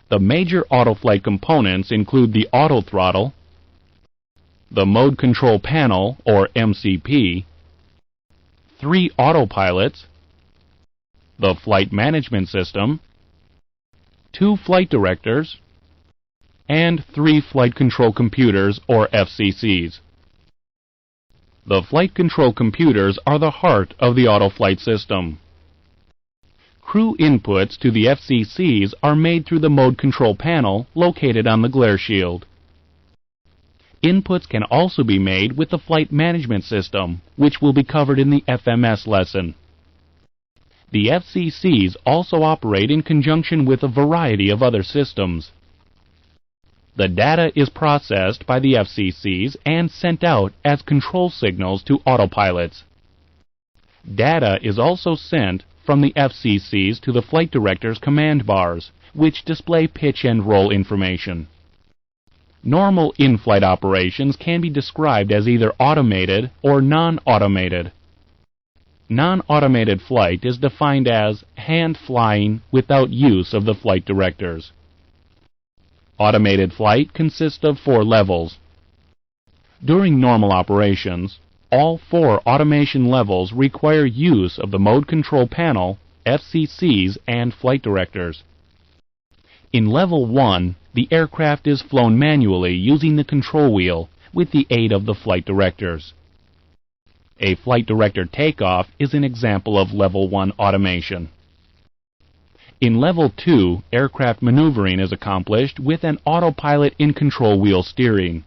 The major Autoflight components include the autothrottle, the mode control panel, or MCP, 3 autopilots, the flight management system, 2 flight directors, and 3 flight control computers, or FCCs. The flight control computers are the heart of the Autoflight system. Crew inputs to the FCCs are made through the mode control panel located on the glare shield. Inputs can also be made with the flight management system, which will be covered in the FMS lesson. The FCCs also operate in conjunction with a variety of other systems. The data is processed by the FCCs and sent out as control signals to autopilots. Data is also sent from the FCCs to the flight director's command bars, which display pitch and roll information. Normal in-flight operations can be described as either automated or non-automated. Non-automated flight is defined as hand flying without use of the flight directors. Automated flight consists of 4 levels. During normal operations, all 4 automation levels require use of the mode control panel, FCCs, and flight directors. In Level 1, the aircraft is flown manually using the control wheel with the aid of the flight directors. A flight director takeoff is an example of Level 1 automation. In Level 2, aircraft maneuvering is accomplished with an autopilot in control wheel steering.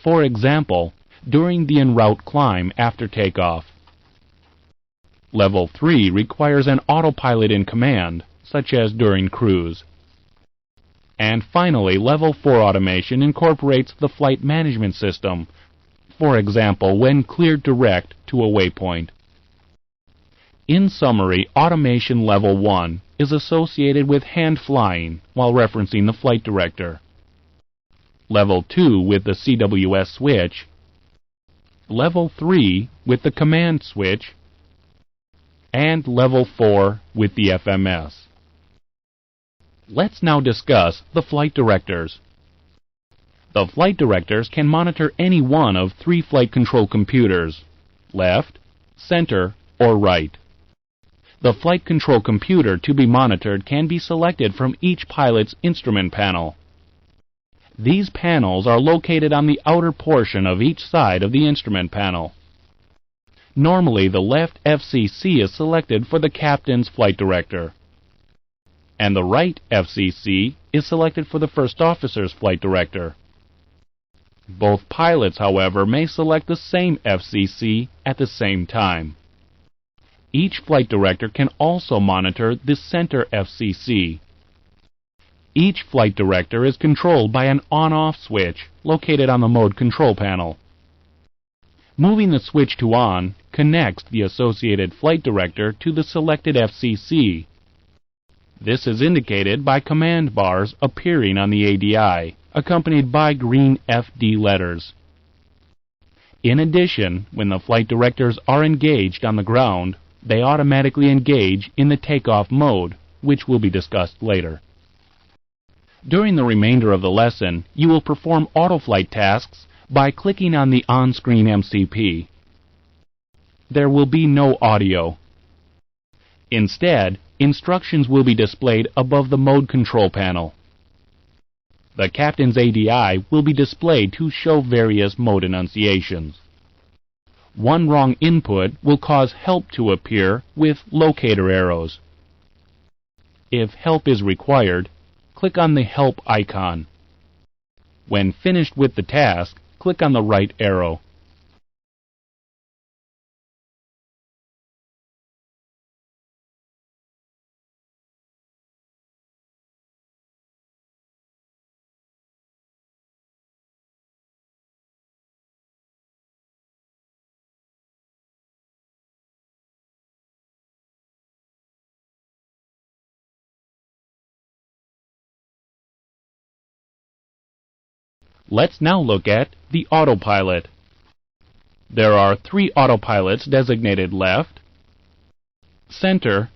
For example, during the en route climb after takeoff. Level 3 requires an autopilot in command, such as during cruise. And finally, Level 4 automation incorporates the flight management system, for example, when cleared direct to a waypoint. In summary, Automation Level 1 is associated with hand flying while referencing the flight director. Level 2 with the CWS switch, Level 3 with the command switch, and Level 4 with the FMS. Let's now discuss the flight directors. The flight directors can monitor any one of 3 flight control computers, left, center, or right. The flight control computer to be monitored can be selected from each pilot's instrument panel. These panels are located on the outer portion of each side of the instrument panel. Normally, the left FCC is selected for the captain's flight director, and the right FCC is selected for the first officer's flight director. Both pilots, however, may select the same FCC at the same time. Each flight director can also monitor the center FCC. Each flight director is controlled by an on-off switch located on the mode control panel. Moving the switch to on connects the associated flight director to the selected FCC. This is indicated by command bars appearing on the ADI, accompanied by green FD letters. In addition, when the flight directors are engaged on the ground, they automatically engage in the takeoff mode, which will be discussed later. During the remainder of the lesson, you will perform autoflight tasks by clicking on the on-screen MCP. There will be no audio. Instead, instructions will be displayed above the mode control panel. The captain's ADI will be displayed to show various mode enunciations. One wrong input will cause help to appear with locator arrows. If help is required, click on the help icon. When finished with the task, click on the right arrow. Let's now look at the autopilot. There are 3 autopilots designated left, center,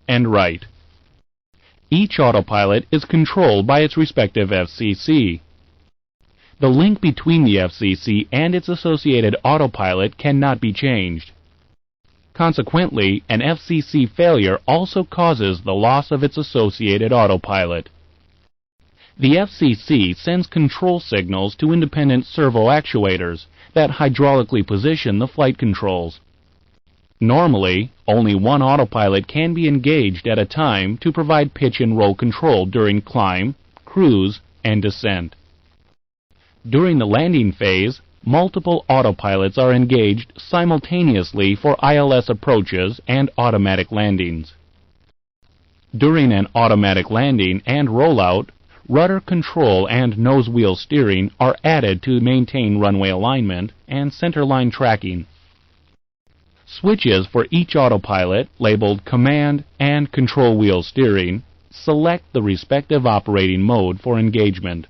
and right. Each autopilot is controlled by its respective FCC. The link between the FCC and its associated autopilot cannot be changed. Consequently, an FCC failure also causes the loss of its associated autopilot. The FCC sends control signals to independent servo actuators that hydraulically position the flight controls. Normally, only one autopilot can be engaged at a time to provide pitch and roll control during climb, cruise, and descent. During the landing phase, multiple autopilots are engaged simultaneously for ILS approaches and automatic landings. During an automatic landing and rollout, rudder control and nose wheel steering are added to maintain runway alignment and centerline tracking. Switches for each autopilot, labeled Command and Control Wheel Steering, select the respective operating mode for engagement.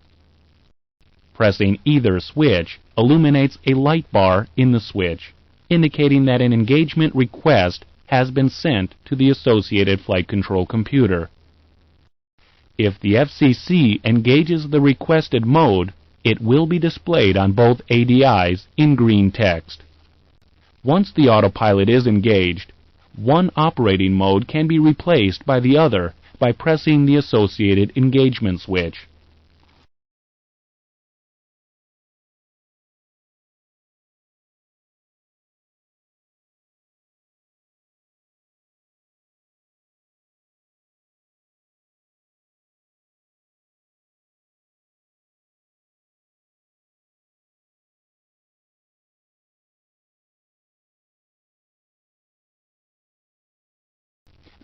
Pressing either switch illuminates a light bar in the switch, indicating that an engagement request has been sent to the associated flight control computer. If the FCC engages the requested mode, it will be displayed on both ADIs in green text. Once the autopilot is engaged, one operating mode can be replaced by the other by pressing the associated engagement switch.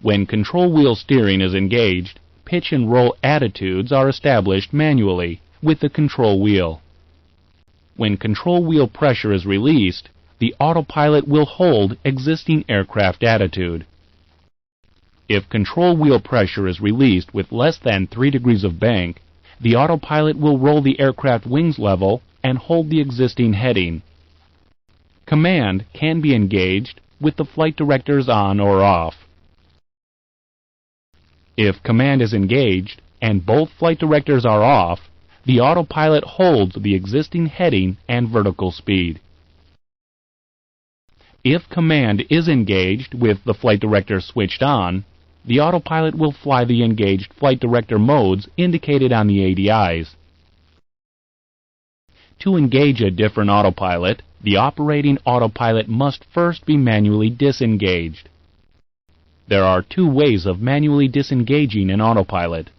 When control wheel steering is engaged, pitch and roll attitudes are established manually with the control wheel. When control wheel pressure is released, the autopilot will hold existing aircraft attitude. If control wheel pressure is released with less than 3 degrees of bank, the autopilot will roll the aircraft wings level and hold the existing heading. Command can be engaged with the flight directors on or off. If command is engaged and both flight directors are off, the autopilot holds the existing heading and vertical speed. If command is engaged with the flight director switched on, the autopilot will fly the engaged flight director modes indicated on the ADIs. To engage a different autopilot, the operating autopilot must first be manually disengaged. There are 2 ways of manually disengaging an autopilot.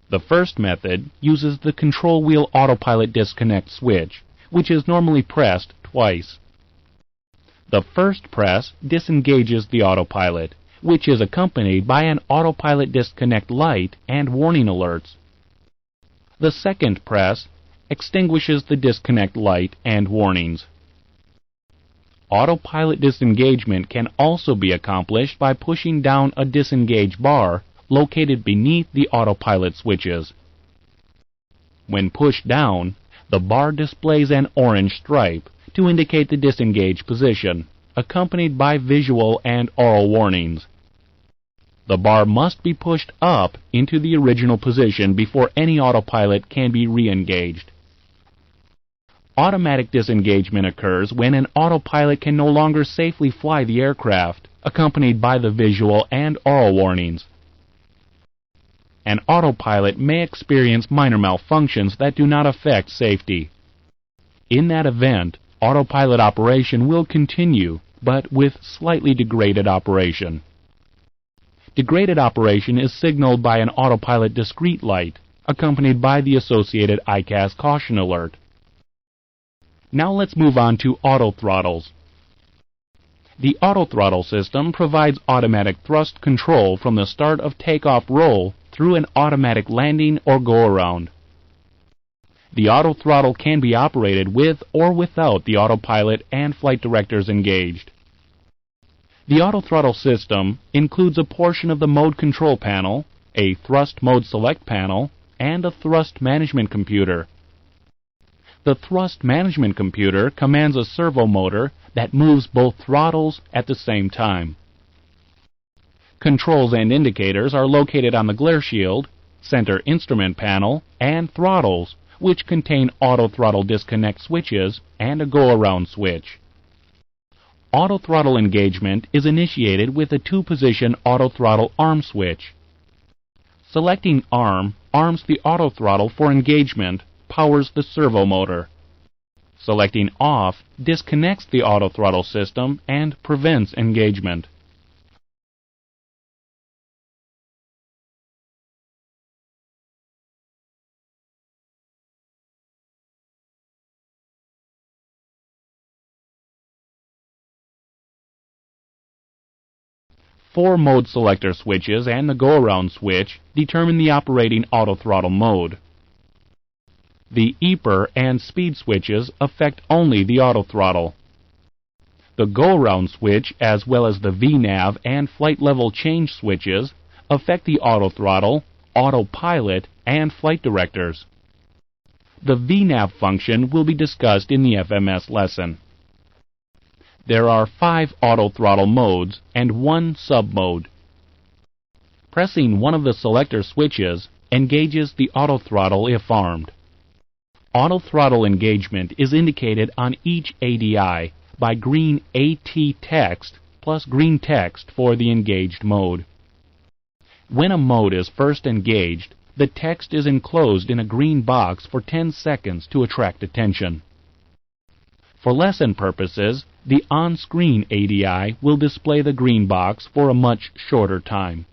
The first method uses the control wheel autopilot disconnect switch, which is normally pressed twice. The first press disengages the autopilot, which is accompanied by an autopilot disconnect light and warning alerts. The second press extinguishes the disconnect light and warnings. Autopilot disengagement can also be accomplished by pushing down a disengage bar located beneath the autopilot switches. When pushed down, the bar displays an orange stripe to indicate the disengage position, accompanied by visual and aural warnings. The bar must be pushed up into the original position before any autopilot can be re-engaged. Automatic disengagement occurs when an autopilot can no longer safely fly the aircraft, accompanied by the visual and aural warnings. An autopilot may experience minor malfunctions that do not affect safety. In that event, autopilot operation will continue, but with slightly degraded operation. Degraded operation is signaled by an autopilot discrete light, accompanied by the associated ICAS caution alert. Now let's move on to autothrottles. The autothrottle system provides automatic thrust control from the start of takeoff roll through an automatic landing or go-around. The autothrottle can be operated with or without the autopilot and flight directors engaged. The autothrottle system includes a portion of the mode control panel, a thrust mode select panel, and a thrust management computer. The thrust management computer commands a servo motor that moves both throttles at the same time. Controls and indicators are located on the glare shield, center instrument panel, and throttles, which contain auto throttle disconnect switches and a go-around switch. Auto throttle engagement is initiated with a 2-position auto throttle arm switch. Selecting arm arms the auto throttle for engagement, powers the servo motor. Selecting off disconnects the auto throttle system and prevents engagement. Four mode selector switches and the go-around switch determine the operating auto throttle mode. The EPR and speed switches affect only the auto throttle. The go-around switch, as well as the VNAV and flight level change switches, affect the auto throttle, autopilot, and flight directors. The VNAV function will be discussed in the FMS lesson. There are 5 auto throttle modes and 1 sub-mode. Pressing one of the selector switches engages the auto throttle if armed. Auto throttle engagement is indicated on each ADI by green AT text plus green text for the engaged mode. When a mode is first engaged, the text is enclosed in a green box for 10 seconds to attract attention. For lesson purposes, the on-screen ADI will display the green box for a much shorter time.